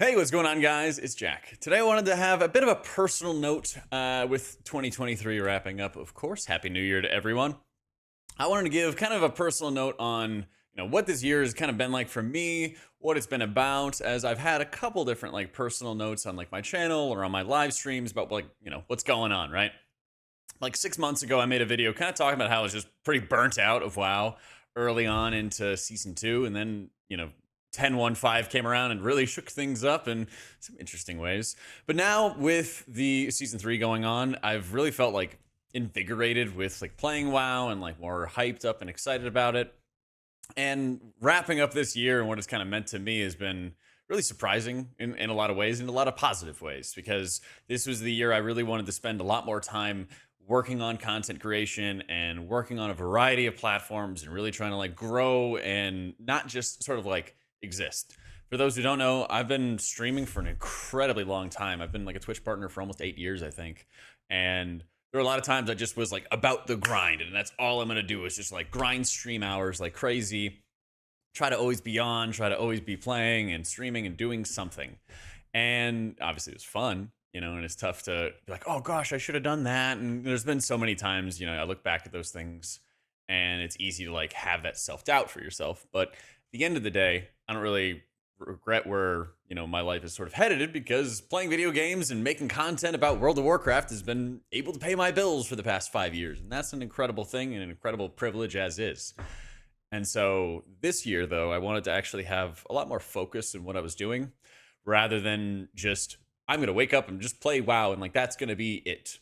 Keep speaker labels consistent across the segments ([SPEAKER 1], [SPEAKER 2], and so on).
[SPEAKER 1] Hey, what's going on, guys? It's Jack. Today I wanted to have a bit of a personal note with 2023 wrapping up, of course. Happy New Year to everyone. I wanted to give kind of a personal note on what this year has kind of been like for me, what it's been about, as I've had a couple different like personal notes on like my channel or on my live streams about like what's going on, right? Like 6 months ago, I made a video kind of talking about how I was just pretty burnt out of WoW early on into season two. And then, 10.1.5 came around and really shook things up in some interesting ways. But now with the season three going on, I've really felt like invigorated with like playing WoW and like more hyped up and excited about it. And wrapping up this year and what it's kind of meant to me has been really surprising in a lot of ways, in a lot of positive ways, because this was the year I really wanted to spend a lot more time working on content creation and working on a variety of platforms and really trying to like grow and not just sort of like exist. For those who don't know, I've been streaming for an incredibly long time. I've been like a Twitch partner for almost 8 years, I think. And there were a lot of times I just was like about the grind, and that's all I'm gonna do is just like grind stream hours like crazy. Try to always be on, try to always be playing and streaming and doing something. And obviously it was fun, and it's tough to be like, oh gosh, I should have done that. And there's been so many times, I look back at those things and it's easy to like have that self-doubt for yourself. But at the end of the day, I don't really regret where, my life is sort of headed, because playing video games and making content about World of Warcraft has been able to pay my bills for the past 5 years. And that's an incredible thing and an incredible privilege as is. And so this year, though, I wanted to actually have a lot more focus in what I was doing rather than just, I'm going to wake up and just play WoW and like that's going to be it.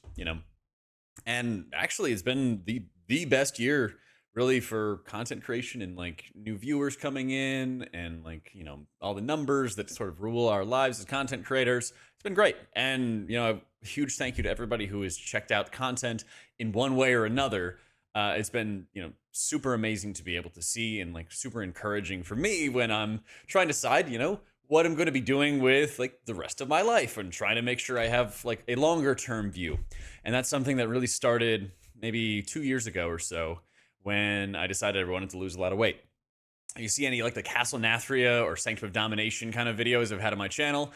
[SPEAKER 1] And actually, it's been the best year really for content creation and like new viewers coming in and like, all the numbers that sort of rule our lives as content creators. It's been great. And, a huge thank you to everybody who has checked out the content in one way or another. It's been, super amazing to be able to see and like super encouraging for me when I'm trying to decide, what I'm going to be doing with like the rest of my life and trying to make sure I have like a longer term view. And that's something that really started maybe 2 years ago or so when I decided I wanted to lose a lot of weight. You see any like the Castle Nathria or Sanctum of Domination kind of videos I've had on my channel,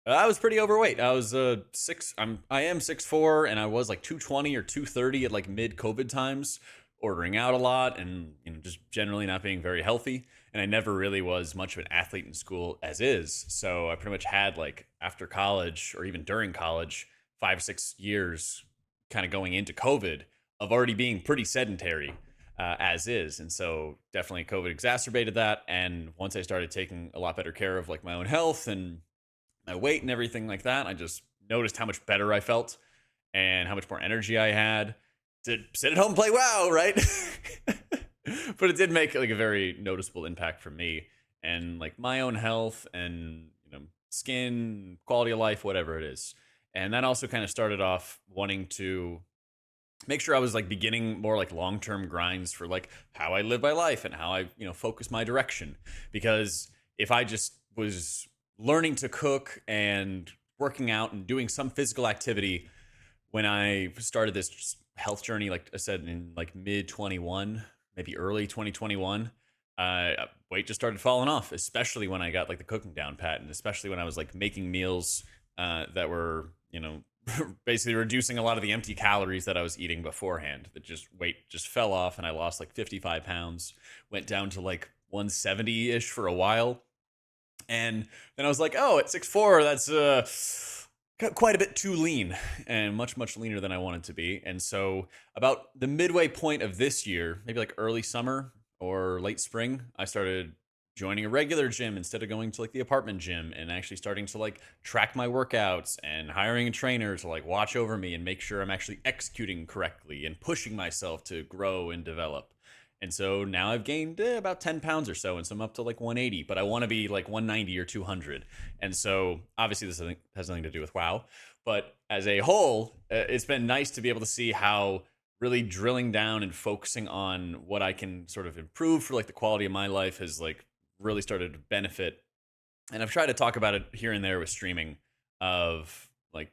[SPEAKER 1] I was pretty overweight. I was I am 6'4", and I was like 220 or 230 at like mid COVID times, ordering out a lot and just generally not being very healthy. And I never really was much of an athlete in school as is. So I pretty much had like after college or even during college, 5-6 years kind of going into COVID of already being pretty sedentary as is. And so definitely COVID exacerbated that. And once I started taking a lot better care of like my own health and my weight and everything like that, I just noticed how much better I felt and how much more energy I had to sit at home and play WoW, right? But it did make like a very noticeable impact for me and like my own health and skin, quality of life, whatever it is. And that also kind of started off wanting to make sure I was like beginning more like long-term grinds for like how I live my life and how I focus my direction. Because if I just was learning to cook and working out and doing some physical activity when I started this health journey, like I said, in like mid 21, maybe early 2021, weight just started falling off, especially when I got like the cooking down pat, and especially when I was like making meals that were, basically reducing a lot of the empty calories that I was eating beforehand. That just weight just fell off, and I lost like 55 pounds, went down to like 170-ish for a while. And then I was like, oh, at 6'4", that's quite a bit too lean and much, much leaner than I wanted to be. And so about the midway point of this year, maybe like early summer or late spring, I started joining a regular gym instead of going to like the apartment gym, and actually starting to like track my workouts and hiring a trainer to like watch over me and make sure I'm actually executing correctly and pushing myself to grow and develop. And so now I've gained about 10 pounds or so, and so I'm up to like 180, but I want to be like 190 or 200. And so obviously this has nothing to do with WoW, but as a whole, it's been nice to be able to see how really drilling down and focusing on what I can sort of improve for like the quality of my life has like really started to benefit. And I've tried to talk about it here and there with streaming of like,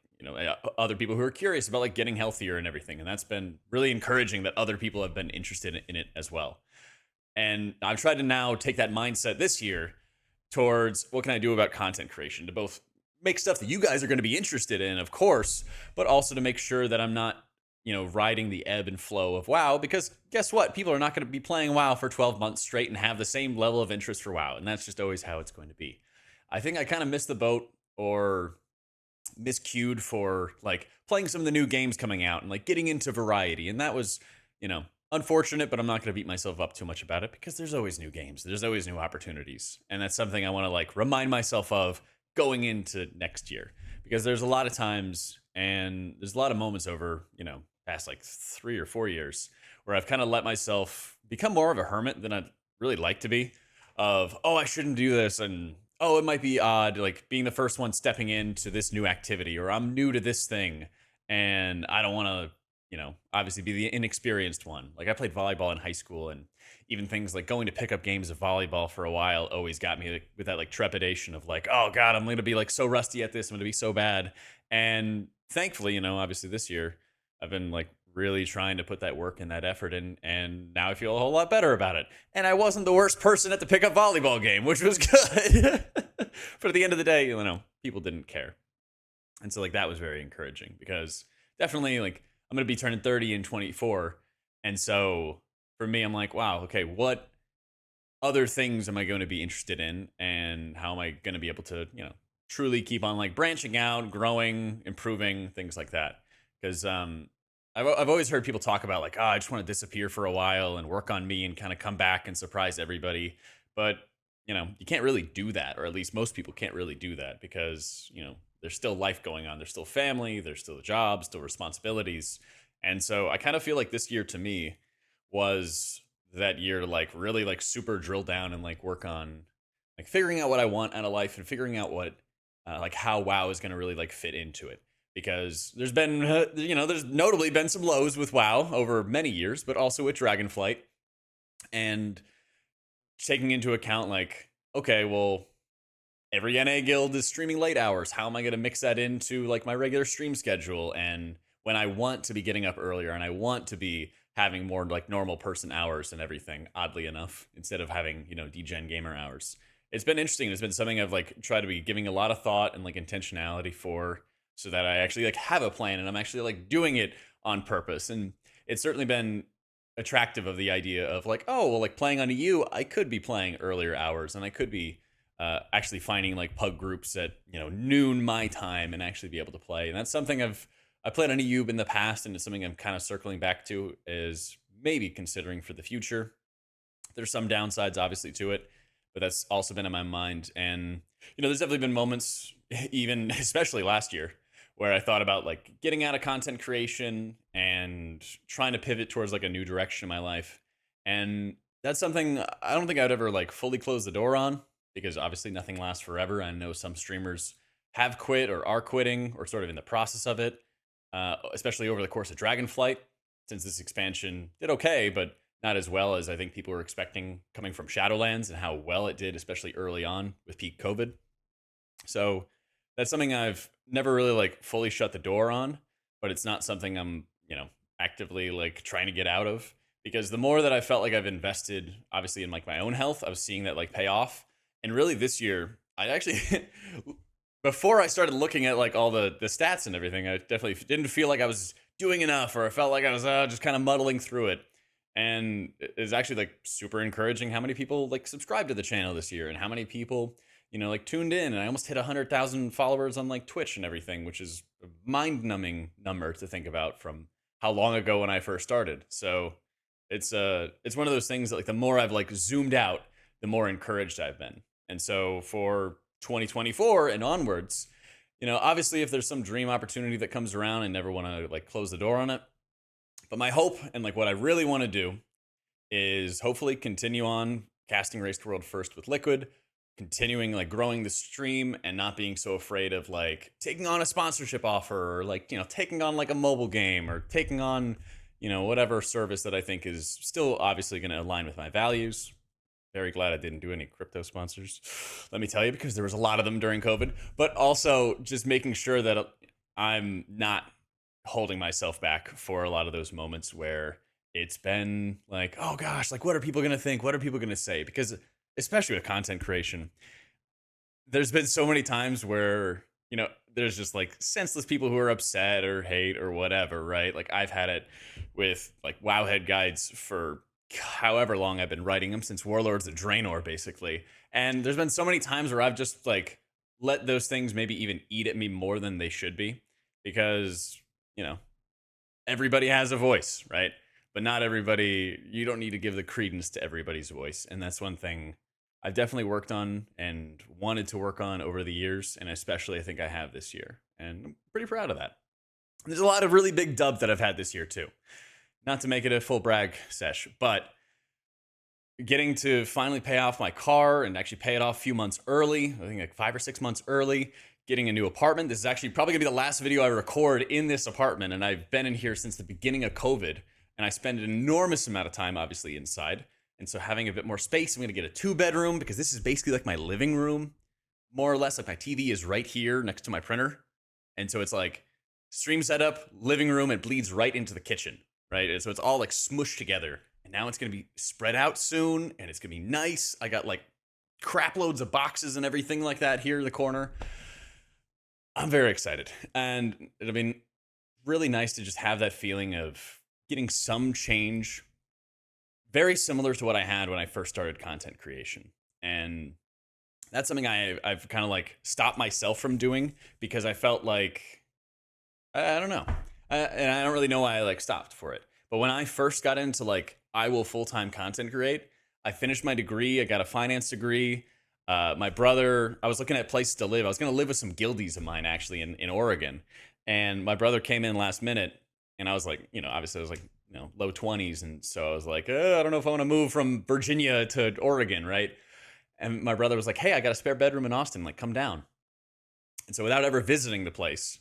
[SPEAKER 1] other people who are curious about like getting healthier and everything. And that's been really encouraging that other people have been interested in it as well. And I've tried to now take that mindset this year towards what can I do about content creation to both make stuff that you guys are going to be interested in, of course, but also to make sure that I'm not, riding the ebb and flow of WoW, because guess what? People are not going to be playing WoW for 12 months straight and have the same level of interest for WoW. And that's just always how it's going to be. I think I kind of missed the boat or miscued for like playing some of the new games coming out and like getting into variety. And that was, unfortunate, but I'm not going to beat myself up too much about it because there's always new games. There's always new opportunities. And that's something I want to like remind myself of going into next year, because there's a lot of times and there's a lot of moments over, past like 3 or 4 years where I've kind of let myself become more of a hermit than I'd really like to be, of, oh, I shouldn't do this. And, oh, it might be odd, like being the first one stepping into this new activity, or I'm new to this thing and I don't want to, obviously be the inexperienced one. Like I played volleyball in high school, and even things like going to pick up games of volleyball for a while always got me like, with that like trepidation of like, oh God, I'm going to be like so rusty at this. I'm going to be so bad. And thankfully, obviously this year I've been like really trying to put that work and that effort in, and now I feel a whole lot better about it. And I wasn't the worst person at the pickup volleyball game, which was good. But at the end of the day, people didn't care. And so like that was very encouraging, because definitely like I'm going to be turning 30 in 24. And so for me, I'm like, wow, okay, what other things am I going to be interested in? And how am I going to be able to, truly keep on like branching out, growing, improving, things like that? Because I've always heard people talk about like, oh, I just want to disappear for a while and work on me and kind of come back and surprise everybody. But, you can't really do that, or at least most people can't really do that, because, there's still life going on. There's still family, there's still a job, still responsibilities. And so I kind of feel like this year to me was that year to like really like super drill down and like work on like figuring out what I want out of life, and figuring out what like how WoW is going to really like fit into it. Because there's been, there's notably been some lows with WoW over many years, but also with Dragonflight. And taking into account like, okay, well, every NA guild is streaming late hours. How am I going to mix that into like my regular stream schedule? And when I want to be getting up earlier and I want to be having more like normal person hours and everything, oddly enough, instead of having, degen gamer hours. It's been interesting. It's been something I've like tried to be giving a lot of thought and like intentionality for, so that I actually like have a plan and I'm actually like doing it on purpose. And it's certainly been attractive of the idea of like, oh, well, like playing on EU, I could be playing earlier hours, and I could be actually finding like pub groups at noon my time and actually be able to play. And that's something I played on EU in the past, and it's something I'm kind of circling back to, is maybe considering for the future. There's some downsides obviously to it, but that's also been in my mind. And there's definitely been moments, even especially last year, where I thought about like getting out of content creation and trying to pivot towards like a new direction in my life. And that's something I don't think I'd ever like fully close the door on, because obviously nothing lasts forever. I know some streamers have quit or are quitting or sort of in the process of it, especially over the course of Dragonflight, since this expansion did okay, but not as well as I think people were expecting, coming from Shadowlands and how well it did, especially early on with peak COVID. So that's something I've never really like fully shut the door on, but it's not something I'm, actively like trying to get out of, because the more that I felt like I've invested, obviously, in like my own health, I was seeing that like pay off. And really this year, I actually, before I started looking at like all the stats and everything, I definitely didn't feel like I was doing enough, or I felt like I was just kind of muddling through it. And it's actually like super encouraging how many people like subscribed to the channel this year, and how many people, like tuned in. And I almost hit 100,000 followers on like Twitch and everything, which is a mind-numbing number to think about from how long ago when I first started. So it's one of those things that like the more I've like zoomed out, the more encouraged I've been. And so for 2024 and onwards, obviously if there's some dream opportunity that comes around, I never want to like close the door on it. But my hope and like what I really want to do is hopefully continue on casting Race to World first with Liquid, continuing like growing the stream and not being so afraid of like taking on a sponsorship offer, or like, taking on like a mobile game, or taking on, whatever service that I think is still obviously going to align with my values. Very glad I didn't do any crypto sponsors, let me tell you, because there was a lot of them during COVID. But also just making sure that I'm not holding myself back for a lot of those moments where it's been like, oh gosh, like what are people going to think? What are people going to say? Because especially with content creation, there's been so many times where, there's just like senseless people who are upset or hate or whatever, right? Like I've had it with like Wowhead guides for however long I've been writing them, since Warlords of Draenor, basically. And there's been so many times where I've just like let those things maybe even eat at me more than they should be, because, you know, everybody has a voice, right? But not everybody, you don't need to give the credence to everybody's voice. And that's one thing I've definitely worked on and wanted to work on over the years. And especially I think I have this year. And I'm pretty proud of that. There's a lot of really big dubs that I've had this year too. Not to make it a full brag sesh, but getting to finally pay off my car and actually pay it off a few months early, I think like 5 or 6 months early, getting a new apartment. This is actually probably gonna be the last video I record in this apartment, and I've been in here since the beginning of COVID, and I spend an enormous amount of time obviously inside. And so having a bit more space, I'm gonna get a 2-bedroom, because this is basically like my living room, more or less. Like my TV is right here next to my printer. And so it's like stream setup, living room, it bleeds right into the kitchen, right? And so it's all like smushed together. And now it's going to be spread out soon, and it's going to be nice. I got like crap loads of boxes and everything like that here in the corner. I'm very excited. And it'll be really nice to just have that feeling of getting some change, very similar to what I had when I first started content creation. And that's something I've kind of like stopped myself from doing, because I felt like, I don't know. And I don't really know why I like stopped for it. But when I first got into like, I will full-time content create, I finished my degree. I got a finance degree. My brother, I was looking at places to live. I was going to live with some guildies of mine actually in Oregon. And my brother came in last minute, and I was like, obviously I was like, low 20s. And so I was like, I don't know if I want to move from Virginia to Oregon, right? And my brother was like, hey, I got a spare bedroom in Austin, like come down. And so without ever visiting the place,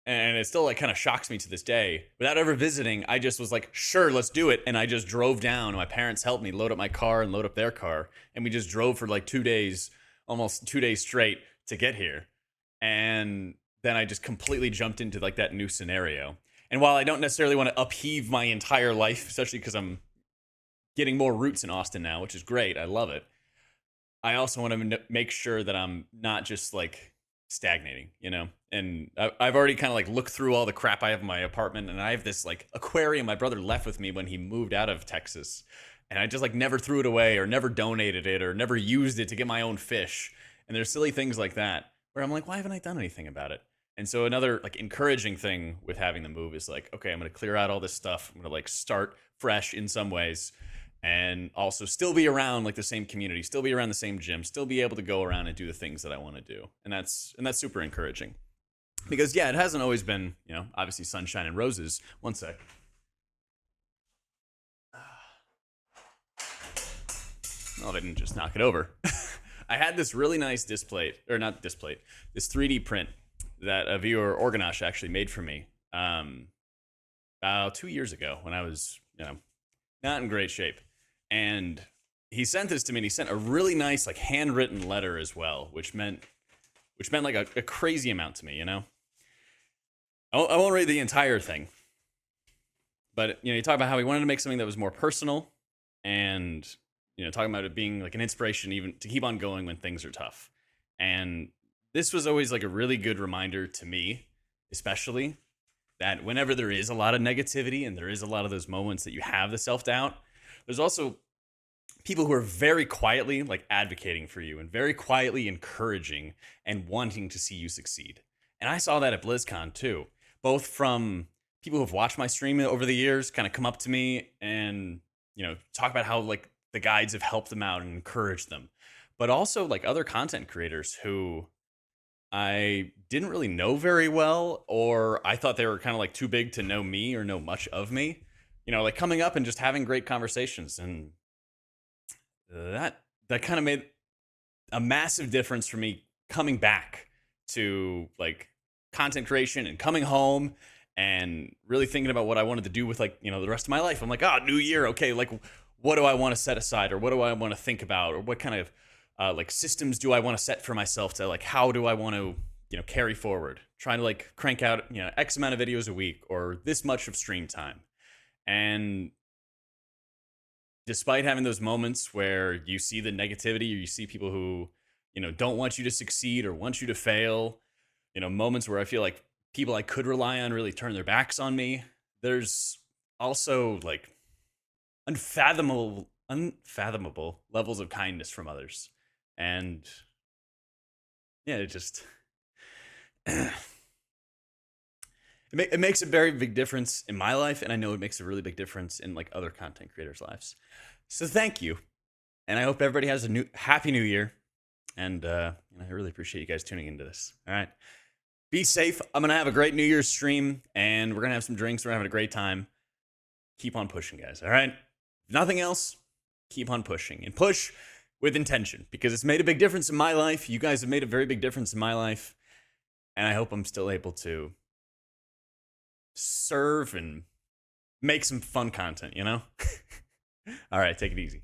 [SPEAKER 1] and it still like kind of shocks me to this day, without ever visiting, I just was like, sure, let's do it. And I just drove down. My parents helped me load up my car and load up their car, and we just drove for like 2 days, almost 2 days straight to get here. And then I just completely jumped into like that new scenario. And while I don't necessarily want to upheave my entire life, especially because I'm getting more roots in Austin now, which is great, I love it, I also want to make sure that I'm not just like stagnating, And I've already kind of like looked through all the crap I have in my apartment, and I have this like aquarium my brother left with me when he moved out of Texas, and I just like never threw it away or never donated it or never used it to get my own fish. And there's silly things like that where I'm like, why haven't I done anything about it? And so another like encouraging thing with having the move is like, okay, I'm going to clear out all this stuff. I'm going to like start fresh in some ways, and also still be around like the same community, still be around the same gym, still be able to go around and do the things that I want to do. And that's super encouraging, because yeah, it hasn't always been, obviously sunshine and roses. One sec. Oh, I didn't just knock it over. I had this really nice this 3D print that a viewer, Organosh, actually made for me about 2 years ago when I was, not in great shape. And he sent this to me, and he sent a really nice like handwritten letter as well, which meant like a crazy amount to me, I won't read the entire thing, but you talk about how he wanted to make something that was more personal, and talking about it being like an inspiration even to keep on going when things are tough. And this was always like a really good reminder to me, especially, that whenever there is a lot of negativity and there is a lot of those moments that you have the self-doubt, there's also people who are very quietly like advocating for you and very quietly encouraging and wanting to see you succeed. And I saw that at BlizzCon too, both from people who have watched my stream over the years, kind of come up to me and, talk about how like the guides have helped them out and encouraged them, but also like other content creators who I didn't really know very well, or I thought they were kind of like too big to know me or know much of me, like coming up and just having great conversations. And that kind of made a massive difference for me coming back to like content creation and coming home and really thinking about what I wanted to do with like, the rest of my life. I'm like, new year. Okay. Like, what do I want to set aside, or what do I want to think about, or what kind of like systems do I want to set for myself to like, how do I want to, carry forward, trying to like crank out, X amount of videos a week or this much of stream time. And despite having those moments where you see the negativity, or you see people who don't want you to succeed or want you to fail. Moments where I feel like people I could rely on really turn their backs on me. There's also like unfathomable levels of kindness from others. And yeah, it just it makes a very big difference in my life, and I know it makes a really big difference in like other content creators' lives. So thank you, and I hope everybody has a happy new year. And I really appreciate you guys tuning into this. All right, be safe. I'm gonna have a great New Year's stream, and we're gonna have some drinks. We're having a great time. Keep on pushing, guys. All right. If nothing else, keep on pushing, and push with intention, because it's made a big difference in my life. You guys have made a very big difference in my life, and I hope I'm still able to serve and make some fun content, All right, take it easy.